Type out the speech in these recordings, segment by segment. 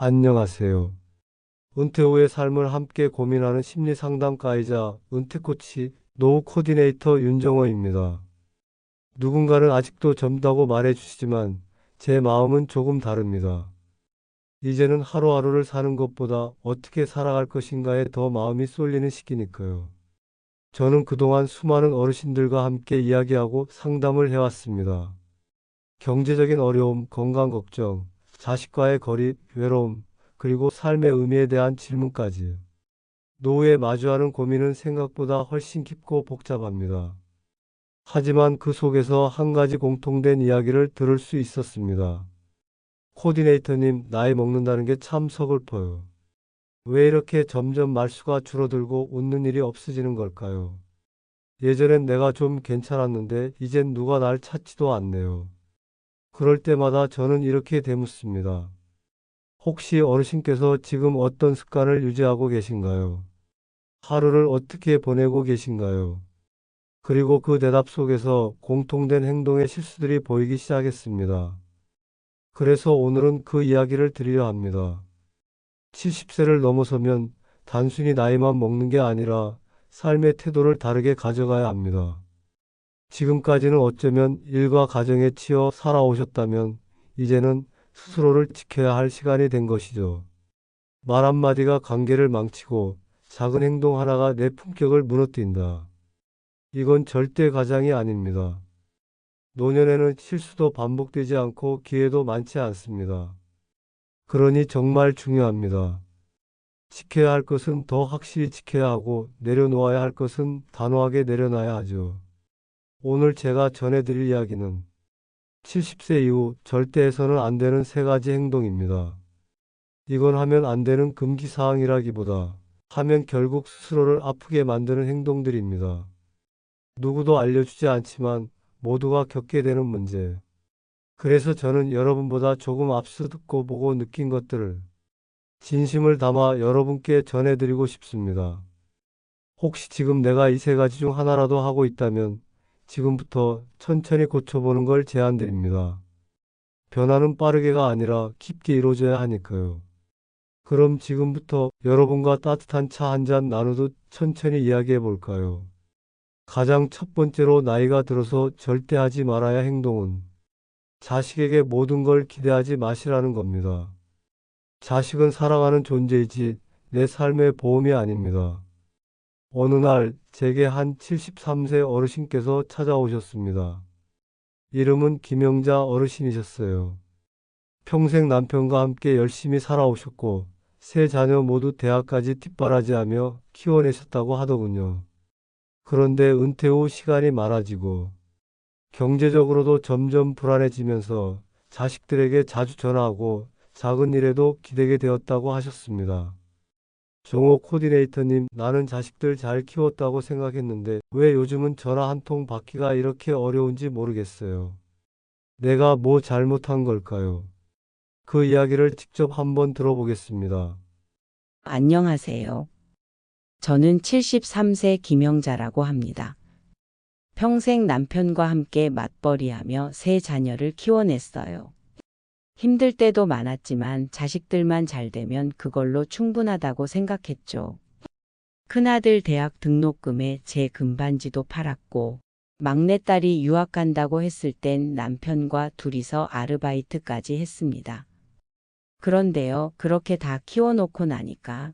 안녕하세요. 은퇴 후의 삶을 함께 고민하는 심리 상담가이자 은퇴 코치, 노후 코디네이터 윤정호입니다. 누군가는 아직도 젊다고 말해 주시지만 제 마음은 조금 다릅니다. 이제는 하루하루를 사는 것보다 어떻게 살아갈 것인가에 더 마음이 쏠리는 시기니까요. 저는 그동안 수많은 어르신들과 함께 이야기하고 상담을 해왔습니다. 경제적인 어려움, 건강 걱정, 자식과의 거리, 외로움, 그리고 삶의 의미에 대한 질문까지. 노후에 마주하는 고민은 생각보다 훨씬 깊고 복잡합니다. 하지만 그 속에서 한 가지 공통된 이야기를 들을 수 있었습니다. 코디네이터님, 나이 먹는다는 게 참 서글퍼요. 왜 이렇게 점점 말수가 줄어들고 웃는 일이 없어지는 걸까요? 예전엔 내가 좀 괜찮았는데 이젠 누가 날 찾지도 않네요. 그럴 때마다 저는 이렇게 되묻습니다. 혹시 어르신께서 지금 어떤 습관을 유지하고 계신가요? 하루를 어떻게 보내고 계신가요? 그리고 그 대답 속에서 공통된 행동의 실수들이 보이기 시작했습니다. 그래서 오늘은 그 이야기를 드리려 합니다. 70세를 넘어서면 단순히 나이만 먹는 게 아니라 삶의 태도를 다르게 가져가야 합니다. 지금까지는 어쩌면 일과 가정에 치여 살아오셨다면 이제는 스스로를 지켜야 할 시간이 된 것이죠. 말 한마디가 관계를 망치고 작은 행동 하나가 내 품격을 무너뜨린다. 이건 절대 가장이 아닙니다. 노년에는 실수도 반복되지 않고 기회도 많지 않습니다. 그러니 정말 중요합니다. 지켜야 할 것은 더 확실히 지켜야 하고 내려놓아야 할 것은 단호하게 내려놔야 하죠. 오늘 제가 전해드릴 이야기는 70세 이후 절대 해서는 안 되는 세 가지 행동입니다. 이건 하면 안 되는 금기사항이라기보다 하면 결국 스스로를 아프게 만드는 행동들입니다. 누구도 알려주지 않지만 모두가 겪게 되는 문제. 그래서 저는 여러분보다 조금 앞서 듣고 보고 느낀 것들을 진심을 담아 여러분께 전해드리고 싶습니다. 혹시 지금 내가 이 세 가지 중 하나라도 하고 있다면 지금부터 천천히 고쳐보는 걸 제안드립니다. 변화는 빠르게가 아니라 깊게 이루어져야 하니까요. 그럼 지금부터 여러분과 따뜻한 차 한 잔 나누듯 천천히 이야기해 볼까요? 가장 첫 번째로 나이가 들어서 절대 하지 말아야 행동은 자식에게 모든 걸 기대하지 마시라는 겁니다. 자식은 사랑하는 존재이지 내 삶의 보험이 아닙니다. 어느 날 제게 한 73세 어르신께서 찾아오셨습니다. 이름은 김영자 어르신이셨어요. 평생 남편과 함께 열심히 살아오셨고 세 자녀 모두 대학까지 뒷바라지하며 키워내셨다고 하더군요. 그런데 은퇴 후 시간이 많아지고 경제적으로도 점점 불안해지면서 자식들에게 자주 전화하고 작은 일에도 기대게 되었다고 하셨습니다. 정호 코디네이터님, 나는 자식들 잘 키웠다고 생각했는데 왜 요즘은 전화 한 통 받기가 이렇게 어려운지 모르겠어요. 내가 뭐 잘못한 걸까요? 그 이야기를 직접 한번 들어보겠습니다. 안녕하세요. 저는 73세 김영자라고 합니다. 평생 남편과 함께 맞벌이하며 세 자녀를 키워냈어요. 힘들 때도 많았지만 자식들만 잘 되면 그걸로 충분하다고 생각했죠. 큰아들 대학 등록금에 제 금반지도 팔았고, 막내딸이 유학 간다고 했을 땐 남편과 둘이서 아르바이트까지 했습니다. 그런데요, 그렇게 다 키워놓고 나니까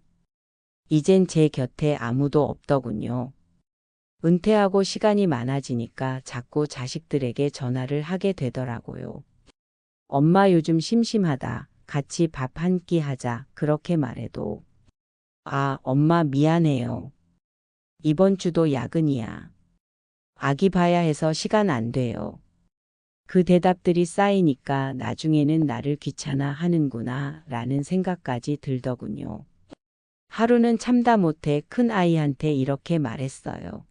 이젠 제 곁에 아무도 없더군요. 은퇴하고 시간이 많아지니까 자꾸 자식들에게 전화를 하게 되더라고요. 엄마 요즘 심심하다. 같이 밥 한 끼 하자. 그렇게 말해도 아, 엄마 미안해요. 이번 주도 야근이야. 아기 봐야 해서 시간 안 돼요. 그 대답들이 쌓이니까 나중에는 나를 귀찮아 하는구나 라는 생각까지 들더군요. 하루는 참다 못해 큰 아이한테 이렇게 말했어요.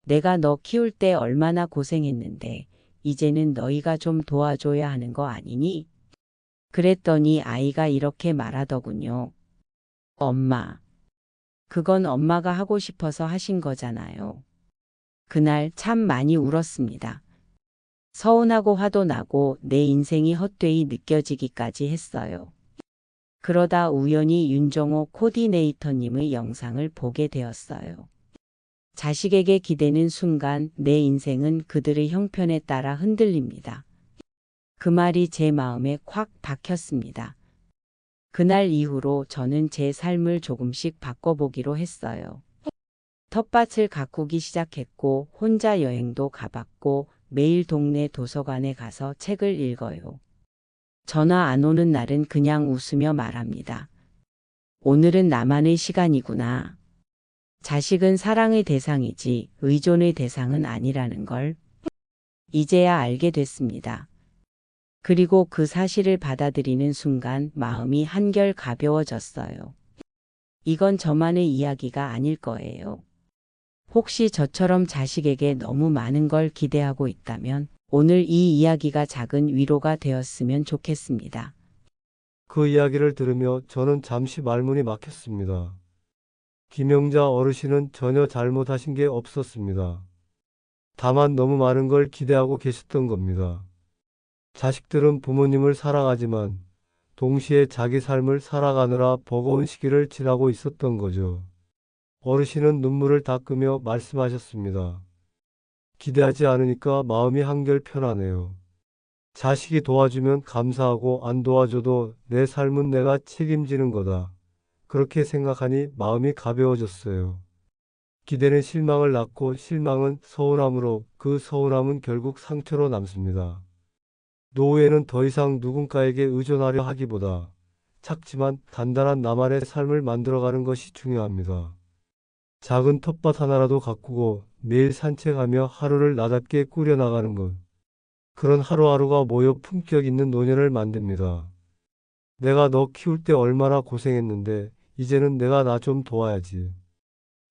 내가 너 키울 때 얼마나 고생했는데 이제는 너희가 좀 도와줘야 하는 거 아니니? 그랬더니 아이가 이렇게 말하더군요. 엄마, 그건 엄마가 하고 싶어서 하신 거잖아요. 그날 참 많이 울었습니다. 서운하고 화도 나고 내 인생이 헛되이 느껴지기까지 했어요. 그러다 우연히 윤정호 코디네이터님의 영상을 보게 되었어요. 자식에게 기대는 순간 내 인생은 그들의 형편에 따라 흔들립니다. 그 말이 제 마음에 콱 박혔습니다. 그날 이후로 저는 제 삶을 조금씩 바꿔보기로 했어요. 텃밭을 가꾸기 시작했고 혼자 여행도 가봤고 매일 동네 도서관에 가서 책을 읽어요. 전화 안 오는 날은 그냥 웃으며 말합니다. 오늘은 나만의 시간이구나. 자식은 사랑의 대상이지 의존의 대상은 아니라는 걸 이제야 알게 됐습니다. 그리고 그 사실을 받아들이는 순간 마음이 한결 가벼워졌어요. 이건 저만의 이야기가 아닐 거예요. 혹시 저처럼 자식에게 너무 많은 걸 기대하고 있다면 오늘 이 이야기가 작은 위로가 되었으면 좋겠습니다. 그 이야기를 들으며 저는 잠시 말문이 막혔습니다. 김영자 어르신은 전혀 잘못하신 게 없었습니다. 다만 너무 많은 걸 기대하고 계셨던 겁니다. 자식들은 부모님을 사랑하지만 동시에 자기 삶을 살아가느라 버거운 시기를 지나고 있었던 거죠. 어르신은 눈물을 닦으며 말씀하셨습니다. 기대하지 않으니까 마음이 한결 편하네요. 자식이 도와주면 감사하고 안 도와줘도 내 삶은 내가 책임지는 거다. 그렇게 생각하니 마음이 가벼워졌어요. 기대는 실망을 낳고 실망은 서운함으로 그 서운함은 결국 상처로 남습니다. 노후에는 더 이상 누군가에게 의존하려 하기보다 작지만 단단한 나만의 삶을 만들어가는 것이 중요합니다. 작은 텃밭 하나라도 가꾸고 매일 산책하며 하루를 나답게 꾸려나가는 것. 그런 하루하루가 모여 품격 있는 노년을 만듭니다. 내가 너 키울 때 얼마나 고생했는데 이제는 내가 나 좀 도와야지.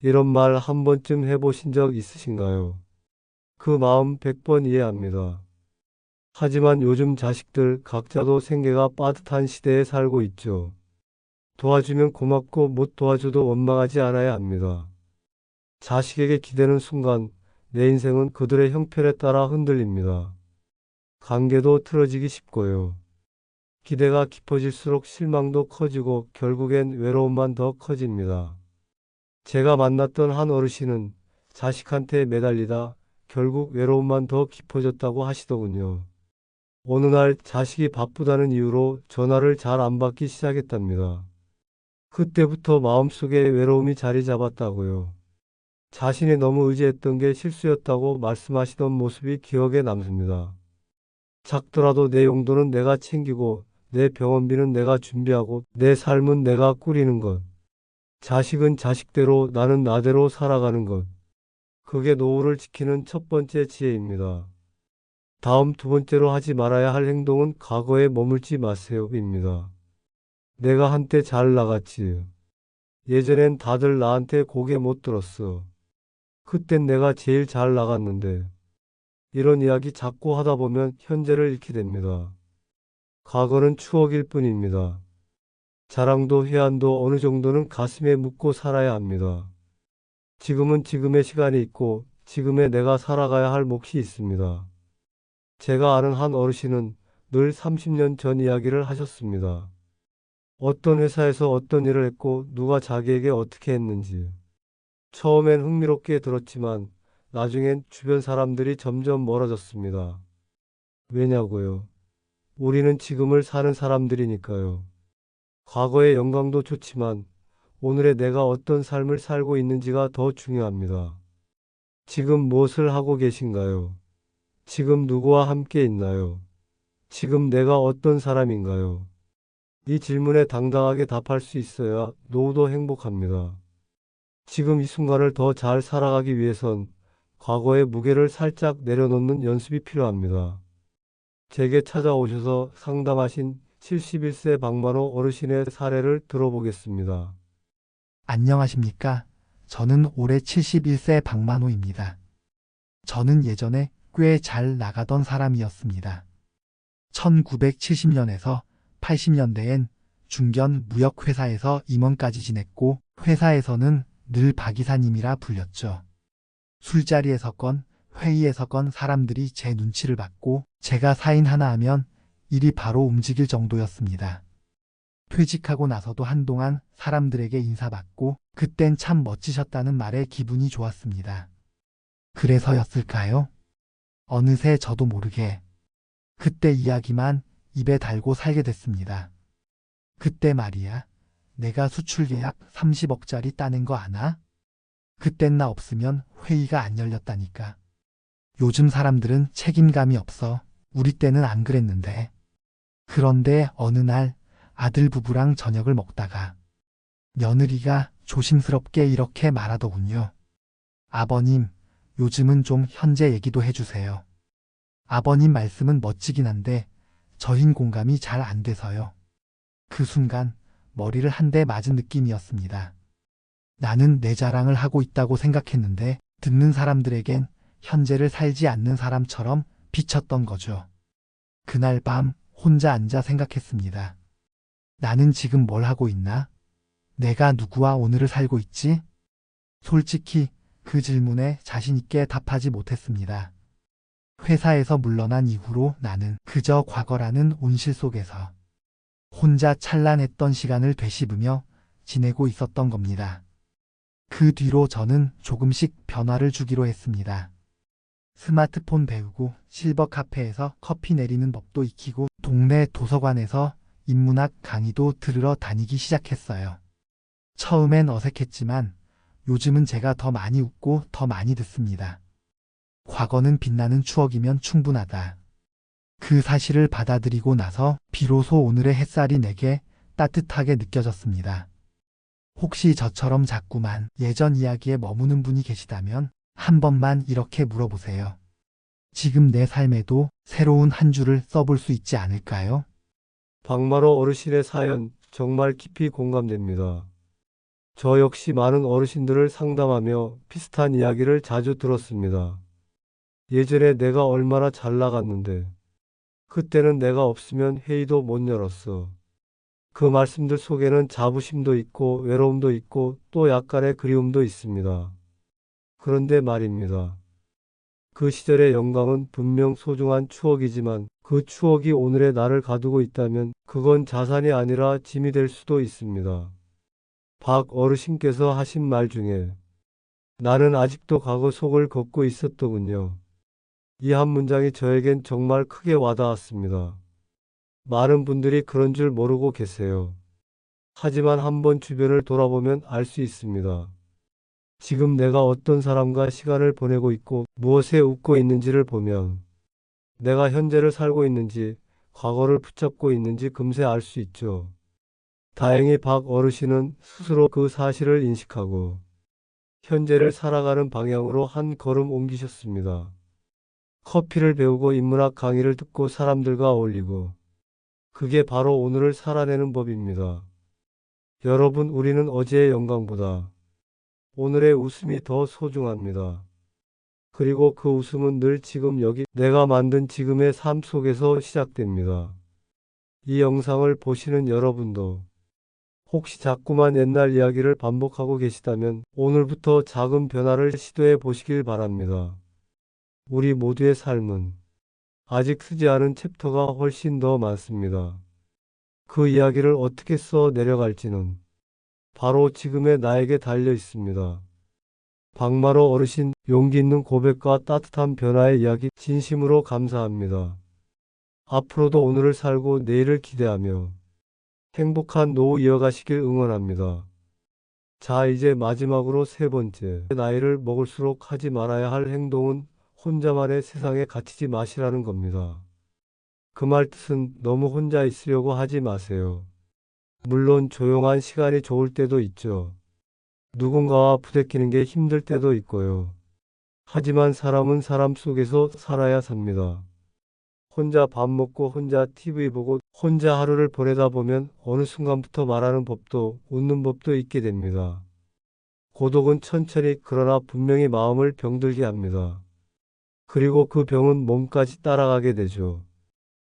이런 말 한 번쯤 해보신 적 있으신가요? 그 마음 100번 이해합니다. 하지만 요즘 자식들 각자도 생계가 빠듯한 시대에 살고 있죠. 도와주면 고맙고 못 도와줘도 원망하지 않아야 합니다. 자식에게 기대는 순간 내 인생은 그들의 형편에 따라 흔들립니다. 관계도 틀어지기 쉽고요. 기대가 깊어질수록 실망도 커지고 결국엔 외로움만 더 커집니다. 제가 만났던 한 어르신은 자식한테 매달리다 결국 외로움만 더 깊어졌다고 하시더군요. 어느 날 자식이 바쁘다는 이유로 전화를 잘 안 받기 시작했답니다. 그때부터 마음속에 외로움이 자리 잡았다고요. 자신이 너무 의지했던 게 실수였다고 말씀하시던 모습이 기억에 남습니다. 작더라도 내 용돈은 내가 챙기고 내 병원비는 내가 준비하고 내 삶은 내가 꾸리는 것. 자식은 자식대로 나는 나대로 살아가는 것. 그게 노후를 지키는 첫 번째 지혜입니다. 다음 두 번째로 하지 말아야 할 행동은 과거에 머물지 마세요입니다. 내가 한때 잘 나갔지. 예전엔 다들 나한테 고개 못 들었어. 그땐 내가 제일 잘 나갔는데. 이런 이야기 자꾸 하다 보면 현재를 잃게 됩니다. 과거는 추억일 뿐입니다. 자랑도 회한도 어느 정도는 가슴에 묻고 살아야 합니다. 지금은 지금의 시간이 있고 지금의 내가 살아가야 할 몫이 있습니다. 제가 아는 한 어르신은 늘 30년 전 이야기를 하셨습니다. 어떤 회사에서 어떤 일을 했고 누가 자기에게 어떻게 했는지. 처음엔 흥미롭게 들었지만 나중엔 주변 사람들이 점점 멀어졌습니다. 왜냐고요? 우리는 지금을 사는 사람들이니까요. 과거의 영광도 좋지만 오늘의 내가 어떤 삶을 살고 있는지가 더 중요합니다. 지금 무엇을 하고 계신가요? 지금 누구와 함께 있나요? 지금 내가 어떤 사람인가요? 이 질문에 당당하게 답할 수 있어야 노후도 행복합니다. 지금 이 순간을 더 잘 살아가기 위해선 과거의 무게를 살짝 내려놓는 연습이 필요합니다. 제게 찾아오셔서 상담하신 71세 박만호 어르신의 사례를 들어보겠습니다. 안녕하십니까? 저는 올해 71세 박만호입니다. 저는 예전에 꽤 잘 나가던 사람이었습니다. 1970년에서 80년대엔 중견 무역회사에서 임원까지 지냈고 회사에서는 늘 박 이사님이라 불렸죠. 술자리에서건 회의에서건 사람들이 제 눈치를 받고 제가 사인 하나 하면 일이 바로 움직일 정도였습니다. 퇴직하고 나서도 한동안 사람들에게 인사받고 그땐 참 멋지셨다는 말에 기분이 좋았습니다. 그래서였을까요? 어느새 저도 모르게 그때 이야기만 입에 달고 살게 됐습니다. 그때 말이야, 내가 수출 계약 30억짜리 따낸 거 아나? 그땐 나 없으면 회의가 안 열렸다니까. 요즘 사람들은 책임감이 없어. 우리 때는 안 그랬는데. 그런데 어느 날 아들 부부랑 저녁을 먹다가 며느리가 조심스럽게 이렇게 말하더군요. 아버님, 요즘은 좀 현재 얘기도 해주세요. 아버님 말씀은 멋지긴 한데 저흰 공감이 잘 안 돼서요. 그 순간 머리를 한 대 맞은 느낌이었습니다. 나는 내 자랑을 하고 있다고 생각했는데 듣는 사람들에겐 현재를 살지 않는 사람처럼 비쳤던 거죠. 그날 밤 혼자 앉아 생각했습니다. 나는 지금 뭘 하고 있나? 내가 누구와 오늘을 살고 있지? 솔직히 그 질문에 자신 있게 답하지 못했습니다. 회사에서 물러난 이후로 나는 그저 과거라는 온실 속에서 혼자 찬란했던 시간을 되씹으며 지내고 있었던 겁니다. 그 뒤로 저는 조금씩 변화를 주기로 했습니다. 스마트폰 배우고 실버 카페에서 커피 내리는 법도 익히고 동네 도서관에서 인문학 강의도 들으러 다니기 시작했어요. 처음엔 어색했지만 요즘은 제가 더 많이 웃고 더 많이 듣습니다. 과거는 빛나는 추억이면 충분하다. 그 사실을 받아들이고 나서 비로소 오늘의 햇살이 내게 따뜻하게 느껴졌습니다. 혹시 저처럼 자꾸만 예전 이야기에 머무는 분이 계시다면 한 번만 이렇게 물어보세요. 지금 내 삶에도 새로운 한 줄을 써볼 수 있지 않을까요? 박마로 어르신의 사연 정말 깊이 공감됩니다. 저 역시 많은 어르신들을 상담하며 비슷한 이야기를 자주 들었습니다. 예전에 내가 얼마나 잘 나갔는데 그때는 내가 없으면 회의도 못 열었어. 그 말씀들 속에는 자부심도 있고 외로움도 있고 또 약간의 그리움도 있습니다. 그런데 말입니다. 그 시절의 영광은 분명 소중한 추억이지만 그 추억이 오늘의 나를 가두고 있다면 그건 자산이 아니라 짐이 될 수도 있습니다. 박 어르신께서 하신 말 중에 나는 아직도 과거 속을 걷고 있었더군요. 이 한 문장이 저에겐 정말 크게 와닿았습니다. 많은 분들이 그런 줄 모르고 계세요. 하지만 한번 주변을 돌아보면 알 수 있습니다. 지금 내가 어떤 사람과 시간을 보내고 있고 무엇에 웃고 있는지를 보면 내가 현재를 살고 있는지 과거를 붙잡고 있는지 금세 알 수 있죠. 다행히 박 어르신은 스스로 그 사실을 인식하고 현재를 살아가는 방향으로 한 걸음 옮기셨습니다. 커피를 배우고 인문학 강의를 듣고 사람들과 어울리고 그게 바로 오늘을 살아내는 법입니다. 여러분, 우리는 어제의 영광보다 오늘의 웃음이 더 소중합니다. 그리고 그 웃음은 늘 지금 여기 내가 만든 지금의 삶 속에서 시작됩니다. 이 영상을 보시는 여러분도 혹시 자꾸만 옛날 이야기를 반복하고 계시다면 오늘부터 작은 변화를 시도해 보시길 바랍니다. 우리 모두의 삶은 아직 쓰지 않은 챕터가 훨씬 더 많습니다. 그 이야기를 어떻게 써 내려갈지는 바로 지금의 나에게 달려 있습니다. 박마로 어르신, 용기 있는 고백과 따뜻한 변화의 이야기 진심으로 감사합니다. 앞으로도 오늘을 살고 내일을 기대하며 행복한 노후 이어가시길 응원합니다. 자, 이제 마지막으로 세 번째. 나이를 먹을수록 하지 말아야 할 행동은 혼자만의 세상에 갇히지 마시라는 겁니다. 그 말 뜻은 너무 혼자 있으려고 하지 마세요. 물론 조용한 시간이 좋을 때도 있죠. 누군가와 부대끼는 게 힘들 때도 있고요. 하지만 사람은 사람 속에서 살아야 삽니다. 혼자 밥 먹고 혼자 TV 보고 혼자 하루를 보내다 보면 어느 순간부터 말하는 법도 웃는 법도 잊게 됩니다. 고독은 천천히 그러나 분명히 마음을 병들게 합니다. 그리고 그 병은 몸까지 따라가게 되죠.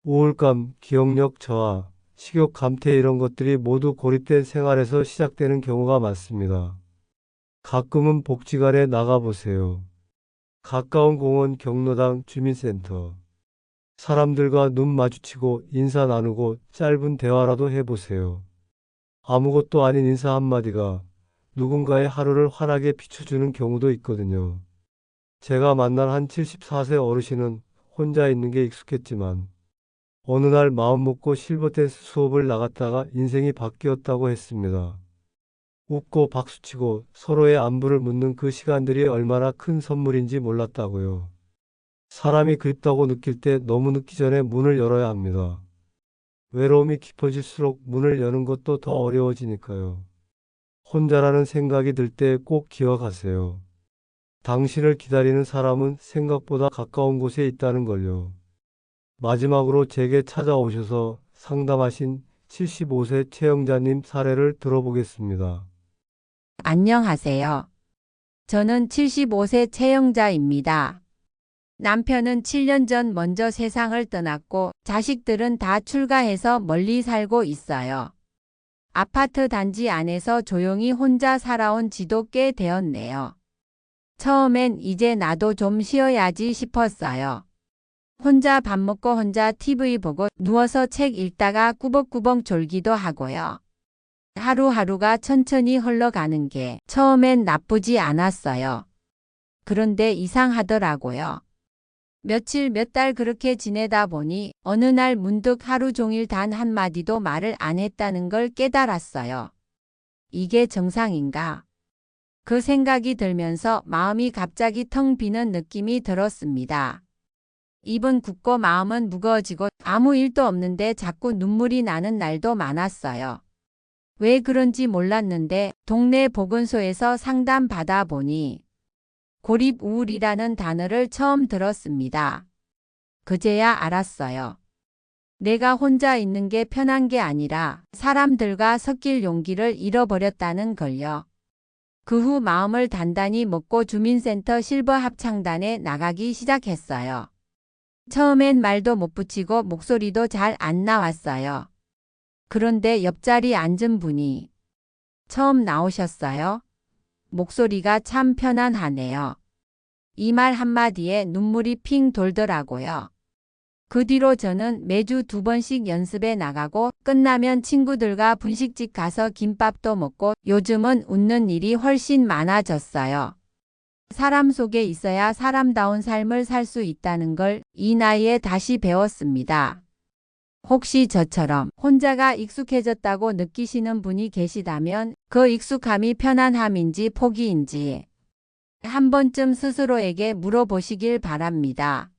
우울감, 기억력 저하, 식욕 감퇴 이런 것들이 모두 고립된 생활에서 시작되는 경우가 많습니다. 가끔은 복지관에 나가보세요. 가까운 공원, 경로당, 주민센터. 사람들과 눈 마주치고 인사 나누고 짧은 대화라도 해보세요. 아무것도 아닌 인사 한마디가 누군가의 하루를 환하게 비춰주는 경우도 있거든요. 제가 만난 한 74세 어르신은 혼자 있는 게 익숙했지만 어느 날 마음 먹고 실버댄스 수업을 나갔다가 인생이 바뀌었다고 했습니다. 웃고 박수치고 서로의 안부를 묻는 그 시간들이 얼마나 큰 선물인지 몰랐다고요. 사람이 그립다고 느낄 때 너무 늦기 전에 문을 열어야 합니다. 외로움이 깊어질수록 문을 여는 것도 더 어려워지니까요. 혼자라는 생각이 들 때 꼭 기억하세요. 당신을 기다리는 사람은 생각보다 가까운 곳에 있다는 걸요. 마지막으로 제게 찾아오셔서 상담하신 75세 최영자님 사례를 들어보겠습니다. 안녕하세요. 저는 75세 채영자입니다. 남편은 7년 전 먼저 세상을 떠났고 자식들은 다 출가해서 멀리 살고 있어요. 아파트 단지 안에서 조용히 혼자 살아온 지도 꽤 되었네요. 처음엔 이제 나도 좀 쉬어야지 싶었어요. 혼자 밥 먹고 혼자 TV 보고 누워서 책 읽다가 꾸벅꾸벅 졸기도 하고요. 하루하루가 천천히 흘러가는 게 처음엔 나쁘지 않았어요. 그런데 이상하더라고요. 며칠 몇 달 그렇게 지내다 보니 어느 날 문득 하루 종일 단 한마디도 말을 안 했다는 걸 깨달았어요. 이게 정상인가? 그 생각이 들면서 마음이 갑자기 텅 비는 느낌이 들었습니다. 입은 굳고 마음은 무거워지고 아무 일도 없는데 자꾸 눈물이 나는 날도 많았어요. 왜 그런지 몰랐는데 동네 보건소에서 상담 받아 보니 고립 우울이라는 단어를 처음 들었습니다. 그제야 알았어요. 내가 혼자 있는 게 편한 게 아니라 사람들과 섞일 용기를 잃어버렸다는 걸요. 그 후 마음을 단단히 먹고 주민센터 실버 합창단에 나가기 시작했어요. 처음엔 말도 못 붙이고 목소리도 잘 안 나왔어요. 그런데 옆자리 앉은 분이 처음 나오셨어요. 목소리가 참 편안하네요. 이 말 한마디에 눈물이 핑 돌더라고요. 그 뒤로 저는 매주 2번씩 연습에 나가고 끝나면 친구들과 분식집 가서 김밥도 먹고 요즘은 웃는 일이 훨씬 많아졌어요. 사람 속에 있어야 사람다운 삶을 살 수 있다는 걸 이 나이에 다시 배웠습니다. 혹시 저처럼 혼자가 익숙해졌다고 느끼시는 분이 계시다면 그 익숙함이 편안함인지 포기인지 한 번쯤 스스로에게 물어보시길 바랍니다.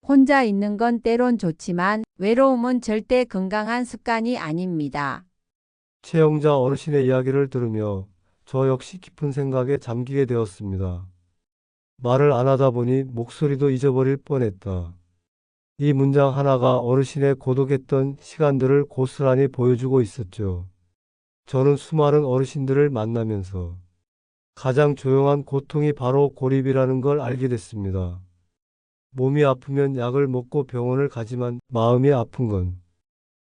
혼자 있는 건 때론 좋지만 외로움은 절대 건강한 습관이 아닙니다. 최영자 어르신의 이야기를 들으며 저 역시 깊은 생각에 잠기게 되었습니다. 말을 안 하다 보니 목소리도 잊어버릴 뻔했다. 이 문장 하나가 어르신의 고독했던 시간들을 고스란히 보여주고 있었죠. 저는 수많은 어르신들을 만나면서 가장 조용한 고통이 바로 고립이라는 걸 알게 됐습니다. 몸이 아프면 약을 먹고 병원을 가지만 마음이 아픈 건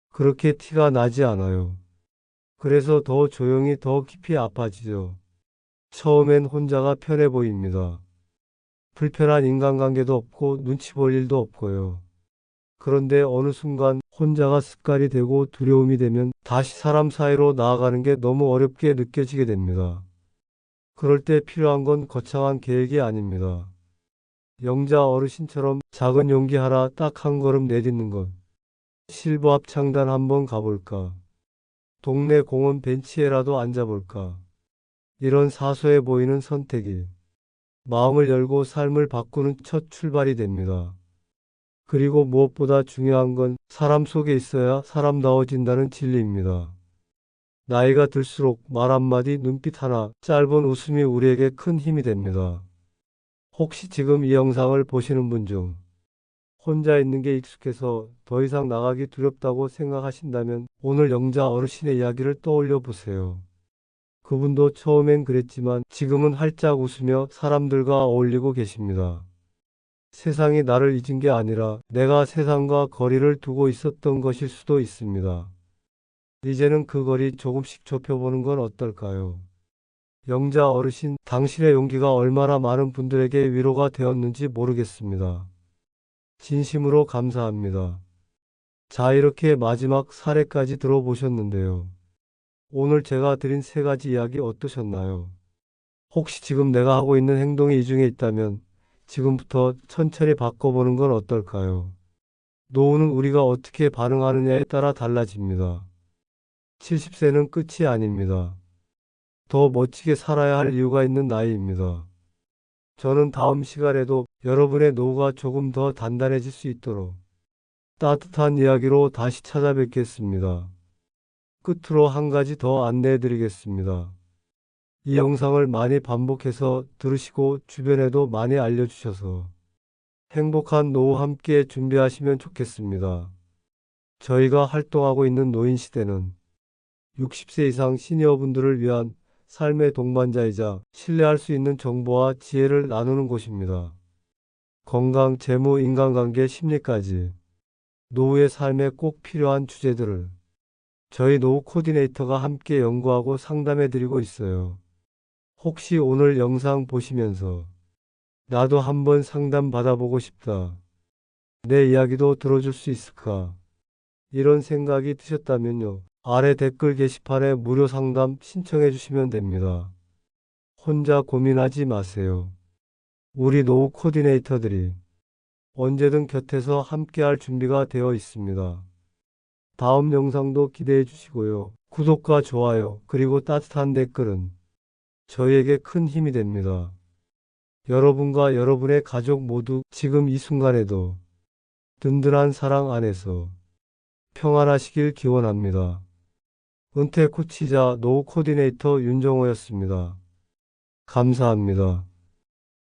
그렇게 티가 나지 않아요. 그래서 더 조용히 더 깊이 아파지죠. 처음엔 혼자가 편해 보입니다. 불편한 인간관계도 없고 눈치 볼 일도 없고요. 그런데 어느 순간 혼자가 습관이 되고 두려움이 되면 다시 사람 사이로 나아가는 게 너무 어렵게 느껴지게 됩니다. 그럴 때 필요한 건 거창한 계획이 아닙니다. 영자 어르신처럼 작은 용기 하나 딱 한 걸음 내딛는 것. 실버 합창단 한번 가볼까? 동네 공원 벤치에라도 앉아볼까? 이런 사소해 보이는 선택이 마음을 열고 삶을 바꾸는 첫 출발이 됩니다. 그리고 무엇보다 중요한 건 사람 속에 있어야 사람다워진다는 진리입니다. 나이가 들수록 말 한마디, 눈빛 하나, 짧은 웃음이 우리에게 큰 힘이 됩니다. 혹시 지금 이 영상을 보시는 분 중 혼자 있는 게 익숙해서 더 이상 나가기 두렵다고 생각하신다면 오늘 영자 어르신의 이야기를 떠올려 보세요. 그분도 처음엔 그랬지만 지금은 활짝 웃으며 사람들과 어울리고 계십니다. 세상이 나를 잊은 게 아니라 내가 세상과 거리를 두고 있었던 것일 수도 있습니다. 이제는 그 거리 조금씩 좁혀보는 건 어떨까요? 영자 어르신, 당신의 용기가 얼마나 많은 분들에게 위로가 되었는지 모르겠습니다. 진심으로 감사합니다. 자, 이렇게 마지막 사례까지 들어보셨는데요. 오늘 제가 드린 세 가지 이야기 어떠셨나요? 혹시 지금 내가 하고 있는 행동이 이 중에 있다면 지금부터 천천히 바꿔보는 건 어떨까요? 노후는 우리가 어떻게 반응하느냐에 따라 달라집니다. 70세는 끝이 아닙니다. 더 멋지게 살아야 할 이유가 있는 나이입니다. 저는 다음 시간에도 여러분의 노후가 조금 더 단단해질 수 있도록 따뜻한 이야기로 다시 찾아뵙겠습니다. 끝으로 한 가지 더 안내해 드리겠습니다. 이 영상을 많이 반복해서 들으시고 주변에도 많이 알려주셔서 행복한 노후 함께 준비하시면 좋겠습니다. 저희가 활동하고 있는 노인 시대는 60세 이상 시니어분들을 위한 삶의 동반자이자 신뢰할 수 있는 정보와 지혜를 나누는 곳입니다. 건강, 재무, 인간관계, 심리까지 노후의 삶에 꼭 필요한 주제들을 저희 노후 코디네이터가 함께 연구하고 상담해 드리고 있어요. 혹시 오늘 영상 보시면서 나도 한번 상담 받아보고 싶다. 내 이야기도 들어줄 수 있을까? 이런 생각이 드셨다면요. 아래 댓글 게시판에 무료 상담 신청해 주시면 됩니다. 혼자 고민하지 마세요. 우리 노후 코디네이터들이 언제든 곁에서 함께할 준비가 되어 있습니다. 다음 영상도 기대해 주시고요. 구독과 좋아요 그리고 따뜻한 댓글은 저희에게 큰 힘이 됩니다. 여러분과 여러분의 가족 모두 지금 이 순간에도 든든한 사랑 안에서 평안하시길 기원합니다. 은퇴 코치자 노후 코디네이터 윤정호였습니다. 감사합니다.